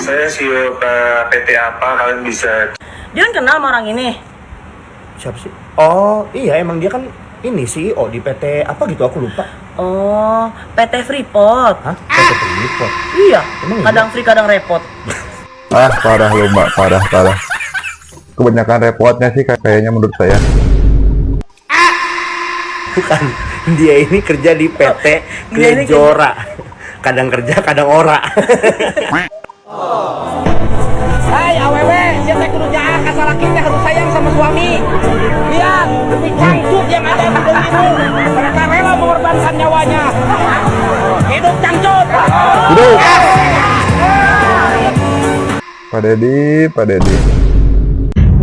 Saya CEO PT apa, kalian bisa. Dia kan kenal sama orang ini. Siapa sih? Oh iya, emang dia kan ini CEO di PT apa gitu, aku lupa. Oh, PT Freeport. Hah? PT Freeport? Iya, Emang kadang free kadang repot. Ah, parah lu mbak, parah. Kebanyakan repotnya sih kayaknya menurut saya. Bukan, dia ini kerja di PT Dia ini Glejora. Kadang kerja, kadang ora. Hai awewe, dia teh kudu jahat kata lakinya harus sayang sama suami. Lihat, demi cangcut yang ada di dunia ini, mereka rela mengorbankan nyawanya. Hidup cangcut. Hidup. Pak Deddy.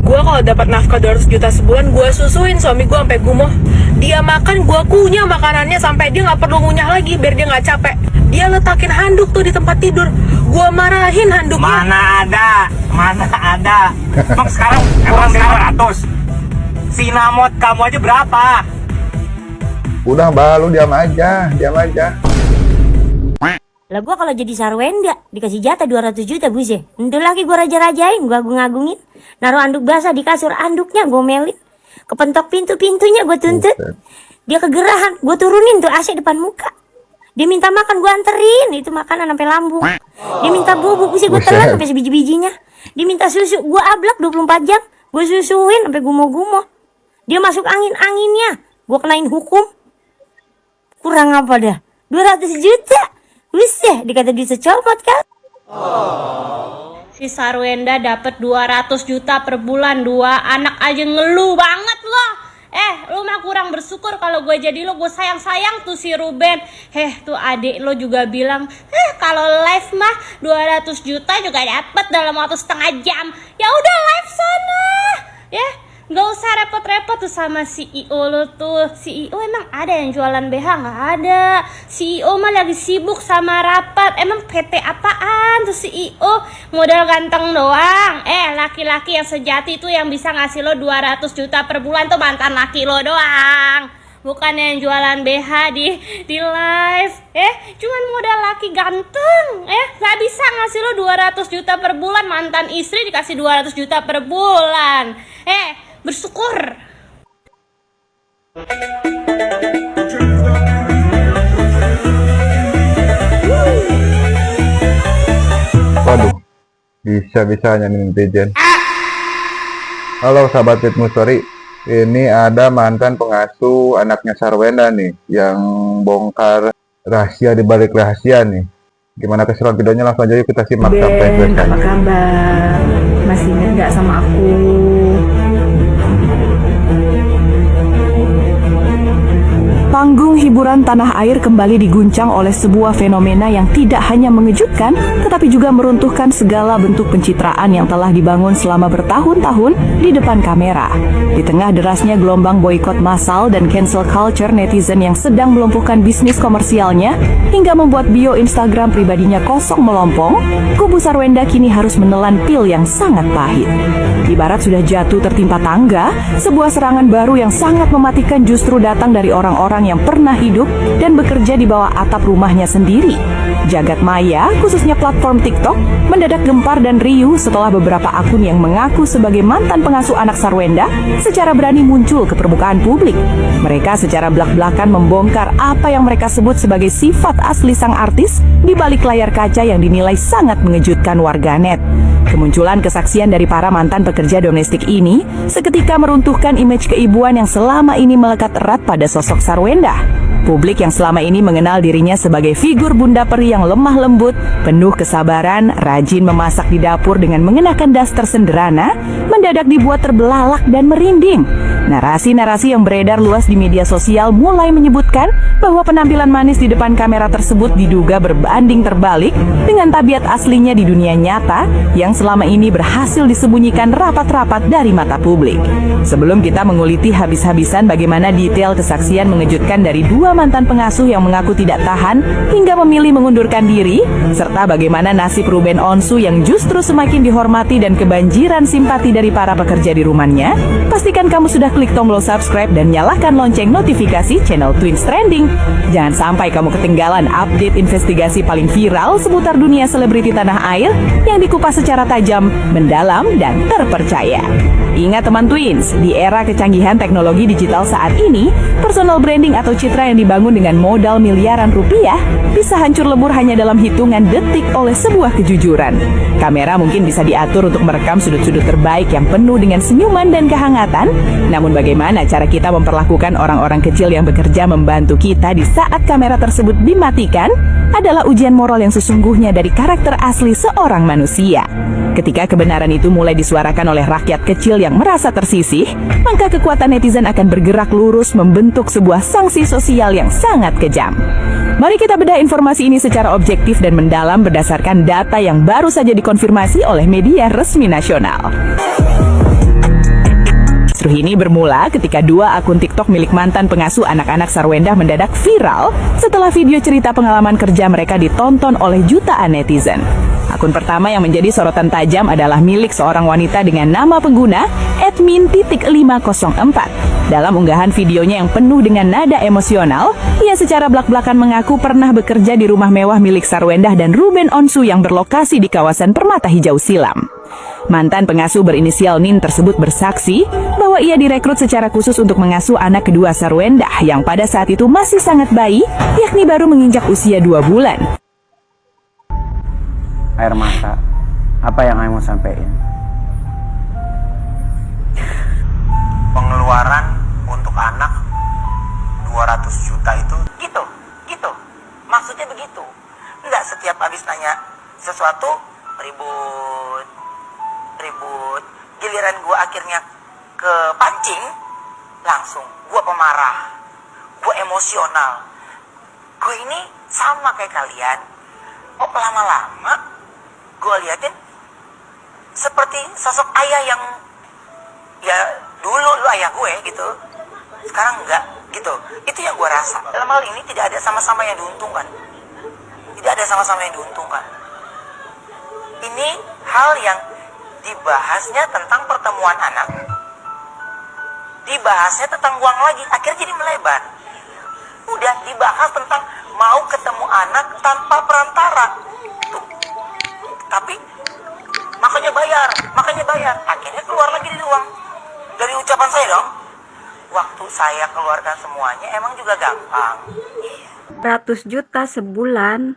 Gue kalau dapat nafkah 200 juta sebulan, gue susuin suami gue sampai gumoh. Dia makan, gue kunyah makanannya sampai dia nggak perlu ngunyah lagi biar dia nggak capek. Dia letakin handuk tuh di tempat tidur. Gue marahin handuknya. Mana ada. Emang sekarang 200. Sinamot kamu aja berapa? Udah mbak, lu diam aja. Lah gua kalau jadi Sarwenda dikasih jatah 200 juta buse. Untuk lagi gua raja-rajain, gua agung-agungin. Naruh anduk basah di kasur, anduknya gua melin. Kepentok pintu-pintunya gua tuntut. Dia kegerahan, gua turunin tuh AC depan muka. Dia minta makan, gua anterin itu makanan sampai lambung. Dia minta bubuk, bisa gua telan sampai sebiji-bijinya. Dia minta susu, gua ablak 24 jam. Gua susuin sampai gumoh-gumoh. Dia masuk angin-anginnya, gua kenain hukum. Kurang apa dah? 200 juta. Wih, dikata dia secomot kan? Si Sarwenda dapat 200 juta per bulan, 2 anak aja ngeluh banget loh. Lu mah kurang bersyukur. Kalau gue jadi lo, gue sayang tuh si Ruben. Tuh adik lo juga bilang, kalau live mah 200 juta juga dapat dalam waktu setengah jam. Ya udah live sana. Gak usah repot-repot tuh sama CEO lo tuh. CEO emang ada yang jualan BH? Gak ada. CEO mah lagi sibuk sama rapat. Emang PT apaan tuh CEO? Modal ganteng doang. Laki-laki yang sejati tuh yang bisa ngasih lo 200 juta per bulan tuh mantan laki lo doang. Bukan yang jualan BH di live. Cuman modal laki ganteng. Gak bisa ngasih lo 200 juta per bulan. Mantan istri dikasih 200 juta per bulan. Bersyukur. Waduh, bisa-bisanya nih netizen. Halo sahabat Fitmus Story. Ini ada mantan pengasuh anaknya Sarwenda nih, yang bongkar rahasia di balik rahasia nih. Gimana keseruan videonya, langsung aja yuk kita simak sampai selesai. Apa kabar? Masih ingat nggak sama aku? Panggung hiburan tanah air kembali diguncang oleh sebuah fenomena yang tidak hanya mengejutkan, tetapi juga meruntuhkan segala bentuk pencitraan yang telah dibangun selama bertahun-tahun di depan kamera. Di tengah derasnya gelombang boikot massal dan cancel culture netizen yang sedang melumpuhkan bisnis komersialnya, hingga membuat bio Instagram pribadinya kosong melompong, kubu Sarwenda kini harus menelan pil yang sangat pahit. Ibarat sudah jatuh tertimpa tangga, sebuah serangan baru yang sangat mematikan justru datang dari orang-orang yang pernah hidup dan bekerja di bawah atap rumahnya sendiri. Jagat maya, khususnya platform TikTok, mendadak gempar dan riuh setelah beberapa akun yang mengaku sebagai mantan pengasuh anak Sarwenda secara berani muncul ke permukaan publik. Mereka secara belak-belakan membongkar apa yang mereka sebut sebagai sifat asli sang artis di balik layar kaca yang dinilai sangat mengejutkan warganet. Kemunculan kesaksian dari para mantan pekerja domestik ini seketika meruntuhkan image keibuan yang selama ini melekat erat pada sosok Sarwenda. Publik yang selama ini mengenal dirinya sebagai figur bunda peri yang lemah lembut, penuh kesabaran, rajin memasak di dapur dengan mengenakan daster sederhana, mendadak dibuat terbelalak dan merinding. Narasi-narasi yang beredar luas di media sosial mulai menyebutkan bahwa penampilan manis di depan kamera tersebut diduga berbanding terbalik dengan tabiat aslinya di dunia nyata yang selama ini berhasil disembunyikan rapat-rapat dari mata publik. Sebelum kita menguliti habis-habisan bagaimana detail kesaksian mengejutkan dari dua dua mantan pengasuh yang mengaku tidak tahan hingga memilih mengundurkan diri, serta bagaimana nasib Ruben Onsu yang justru semakin dihormati dan kebanjiran simpati dari para pekerja di rumahnya, pastikan kamu sudah klik tombol subscribe dan nyalakan lonceng notifikasi channel Twins Trending. Jangan sampai kamu ketinggalan update investigasi paling viral seputar dunia selebriti tanah air yang dikupas secara tajam, mendalam, dan terpercaya. Ingat teman Twins, di era kecanggihan teknologi digital saat ini, personal branding atau citra yang dibangun dengan modal miliaran rupiah bisa hancur lebur hanya dalam hitungan detik oleh sebuah kejujuran. Kamera mungkin bisa diatur untuk merekam sudut-sudut terbaik yang penuh dengan senyuman dan kehangatan, namun bagaimana cara kita memperlakukan orang-orang kecil yang bekerja membantu kita di saat kamera tersebut dimatikan adalah ujian moral yang sesungguhnya dari karakter asli seorang manusia. Ketika kebenaran itu mulai disuarakan oleh rakyat kecil yang merasa tersisih, maka kekuatan netizen akan bergerak lurus membentuk sebuah sanksi sosial yang sangat kejam. Mari kita bedah informasi ini secara objektif dan mendalam berdasarkan data yang baru saja dikonfirmasi oleh media resmi nasional. Kisruh ini bermula ketika dua akun TikTok milik mantan pengasuh anak-anak Sarwendah mendadak viral setelah video cerita pengalaman kerja mereka ditonton oleh jutaan netizen. Akun pertama yang menjadi sorotan tajam adalah milik seorang wanita dengan nama pengguna @min504. Dalam unggahan videonya yang penuh dengan nada emosional, ia secara blak-blakan mengaku pernah bekerja di rumah mewah milik Sarwendah dan Ruben Onsu yang berlokasi di kawasan Permata Hijau Silam. Mantan pengasuh berinisial Nin tersebut bersaksi bahwa ia direkrut secara khusus untuk mengasuh anak kedua Sarwendah yang pada saat itu masih sangat bayi, yakni baru menginjak usia 2 bulan. Air mata, apa yang Aing mau sampaikan? Pengeluaran untuk anak 200 juta itu gitu. Maksudnya begitu. Enggak setiap habis nanya sesuatu ribut. Giliran gua akhirnya kepancing, langsung gua pemarah. Gua emosional. Gua ini sama kayak kalian. Oh, lama-lama gua liatin seperti sosok ayah yang ya dulu lu ayah gue gitu, sekarang enggak gitu. Itu yang gue rasa. Dalam hal ini tidak ada sama-sama yang diuntungkan. Ini hal yang dibahasnya tentang pertemuan anak, dibahasnya tentang uang lagi, akhirnya jadi melebar. Udah dibahas tentang mau ketemu anak tanpa perantara tuh. Tapi makanya bayar, akhirnya keluar lagi di uang. Dari ucapan saya dong, waktu saya keluarkan semuanya emang juga gampang. 100 juta sebulan.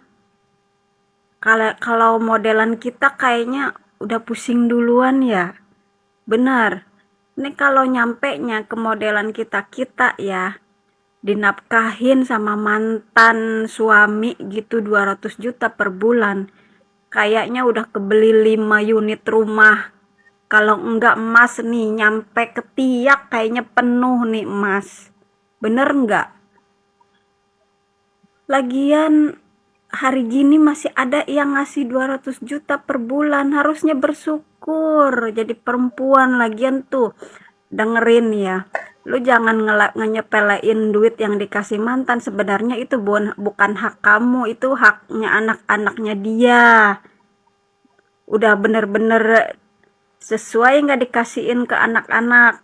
Kalau modelan kita kayaknya udah pusing duluan ya. Benar. Ini kalau nyampenya ke modelan kita ya, dinafkahin sama mantan suami gitu 200 juta per bulan. Kayaknya udah kebeli 5 unit rumah. Kalau enggak emas nih nyampe ke Tiak kayaknya penuh nih emas. Bener enggak? Lagian hari gini masih ada yang ngasih 200 juta per bulan. Harusnya bersyukur. Jadi perempuan lagian tuh. Dengerin ya. Lu jangan nyepelein duit yang dikasih mantan. Sebenarnya itu bukan hak kamu. Itu haknya anak-anaknya dia. Udah bener-bener sesuai nggak dikasihin ke anak-anak.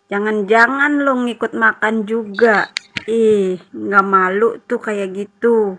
Jangan-jangan lo ngikut makan juga. Nggak malu tuh kayak gitu.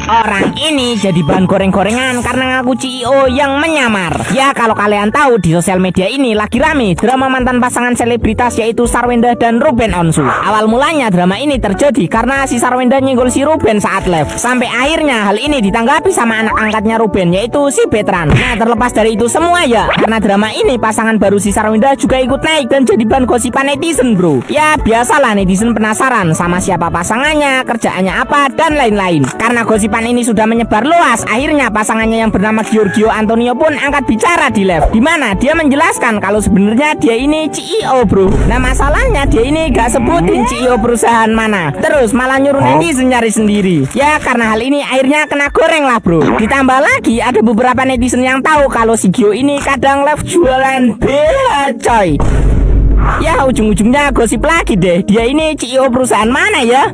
Orang ini jadi bahan goreng-gorengan karena ngaku CEO yang menyamar. Ya, kalau kalian tahu di sosial media ini lagi rame drama mantan pasangan selebritas yaitu Sarwendah dan Ruben Onsu. Awal mulanya drama ini terjadi karena si Sarwendah nyenggol si Ruben saat live. Sampai akhirnya hal ini ditanggapi sama anak angkatnya Ruben yaitu si Betran. Nah, terlepas dari itu semua ya, karena drama ini pasangan baru si Sarwendah juga ikut naik dan jadi bahan gosipan netizen, bro. Ya, biasalah netizen penasaran sama siapa pasangannya, kerjaannya apa, dan lain-lain. Karena gosipan ini sudah menyebar luas, akhirnya pasangannya yang bernama Giorgio Antonio pun angkat bicara di live, di mana dia menjelaskan kalau sebenarnya dia ini CEO, bro. Nah, masalahnya dia ini gak sebutin CEO perusahaan mana, terus malah nyuruh netizen nyari sendiri. Ya, karena hal ini akhirnya kena goreng lah, bro. Ditambah lagi ada beberapa netizen yang tahu kalau si Gio ini kadang live jualan bela, coy. Ya ujung-ujungnya gosip lagi deh. Dia ini CEO perusahaan mana ya?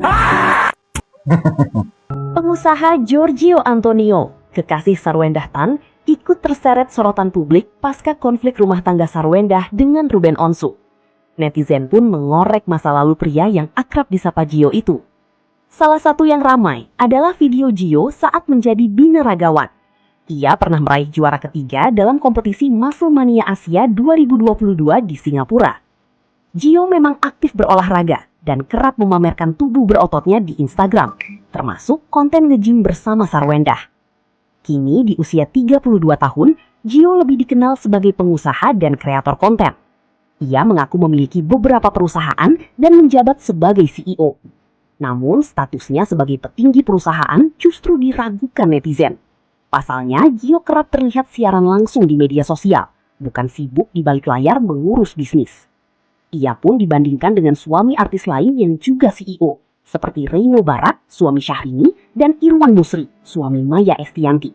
Pengusaha Giorgio Antonio, kekasih Sarwendah Tan, ikut terseret sorotan publik pasca konflik rumah tangga Sarwendah dengan Ruben Onsu. Netizen pun mengorek masa lalu pria yang akrab disapa Gio itu. Salah satu yang ramai adalah video Gio saat menjadi binaragawan. Ia pernah meraih juara ketiga dalam kompetisi Muscle Mania Asia 2022 di Singapura. Gio memang aktif berolahraga dan kerap memamerkan tubuh berototnya di Instagram, termasuk konten nge-gym bersama Sarwendah. Kini di usia 32 tahun, Gio lebih dikenal sebagai pengusaha dan kreator konten. Ia mengaku memiliki beberapa perusahaan dan menjabat sebagai CEO. Namun statusnya sebagai petinggi perusahaan justru diragukan netizen. Pasalnya, Gio kerap terlihat siaran langsung di media sosial, bukan sibuk di balik layar mengurus bisnis. Ia pun dibandingkan dengan suami artis lain yang juga CEO, seperti Reino Barat, suami Syahrini, dan Irwan Musri, suami Maya Estianti.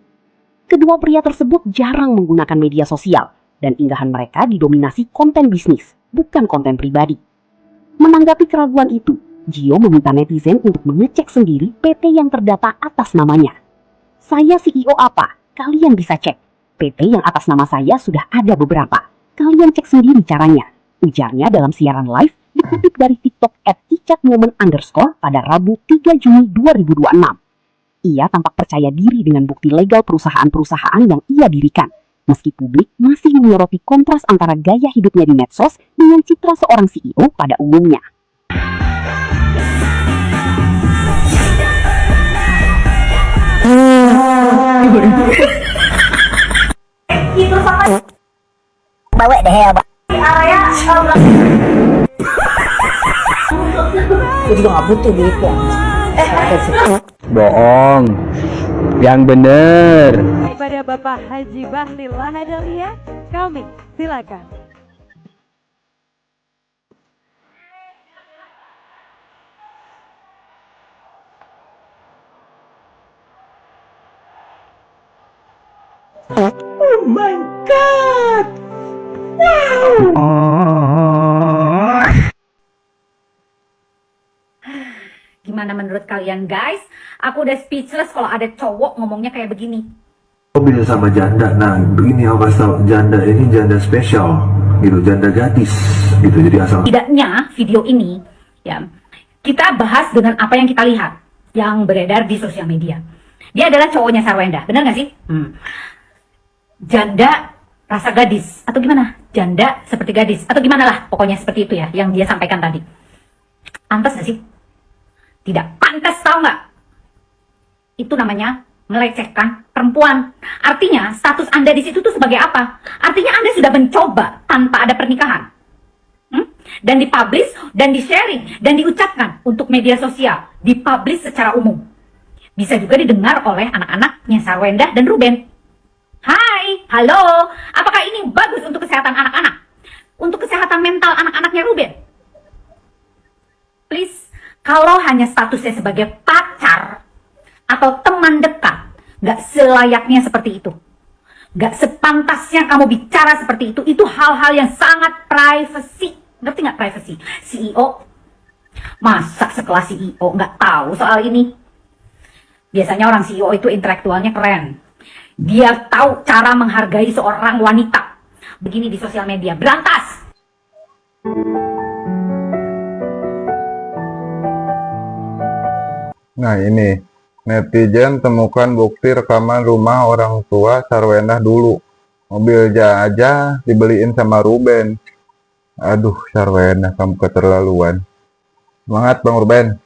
Kedua pria tersebut jarang menggunakan media sosial, dan inggahan mereka didominasi konten bisnis, bukan konten pribadi. Menanggapi keraguan itu, Gio meminta netizen untuk mengecek sendiri PT yang terdata atas namanya. Saya CEO apa? Kalian bisa cek. PT yang atas nama saya sudah ada beberapa. Kalian cek sendiri caranya. Ujarnya dalam siaran live dikutip dari TikTok @ticatmoment_ pada Rabu 3 Juni 2026. Ia tampak percaya diri dengan bukti legal perusahaan-perusahaan yang ia dirikan. Meski publik masih menyoroti kontras antara gaya hidupnya di medsos dengan citra seorang CEO pada umumnya. Itu sama bawa deh ya, Pak. Area Gue juga gak butuh duit kok. Bohong. Yang bener. Kepada Bapak Haji Bahlil Lahadalia, kami silakan. Oh my god. Wow. Gimana menurut kalian guys? Aku udah speechless kalau ada cowok ngomongnya kayak begini. Kok bisa sama janda? Nah, begini aku kasih tau, janda ini janda spesial, gitu, janda gadis, gitu. Jadi asal. Tidaknya video ini, ya, kita bahas dengan apa yang kita lihat, yang beredar di sosial media. Dia adalah cowoknya Sarwendah, benar nggak sih? Janda rasa gadis, atau gimana? Janda seperti gadis, atau gimana lah, pokoknya seperti itu ya, yang dia sampaikan tadi. Pantas nggak sih? Tidak pantas, tau nggak? Itu namanya melecehkan perempuan. Artinya status Anda di situ tuh sebagai apa? Artinya Anda sudah mencoba tanpa ada pernikahan. Dan dipublish, dan di-sharing, dan diucapkan untuk media sosial. Dipublish secara umum. Bisa juga didengar oleh anak-anaknya Sarwendah dan Ruben. Hai, halo, apakah ini bagus untuk kesehatan anak-anak? Untuk kesehatan mental anak-anaknya Ruben? Please, kalau hanya statusnya sebagai pacar atau teman dekat, gak selayaknya seperti itu. Gak sepantasnya kamu bicara seperti itu. Itu hal-hal yang sangat privacy. Ngerti gak privacy? CEO, masa sekelas CEO gak tahu soal ini? Biasanya orang CEO itu intelektualnya keren. Dia tahu cara menghargai seorang wanita. Begini di sosial media, berantas. Nah ini, netizen temukan bukti rekaman rumah orang tua Sarwendah dulu. Mobil aja dibeliin sama Ruben. Aduh, Sarwendah, kamu keterlaluan. Semangat Bang Ruben.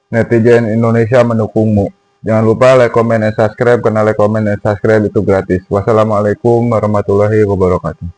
Netizen Indonesia mendukungmu. Jangan lupa like, comment, dan subscribe, karena like, comment, dan subscribe itu gratis. Wassalamualaikum warahmatullahi wabarakatuh.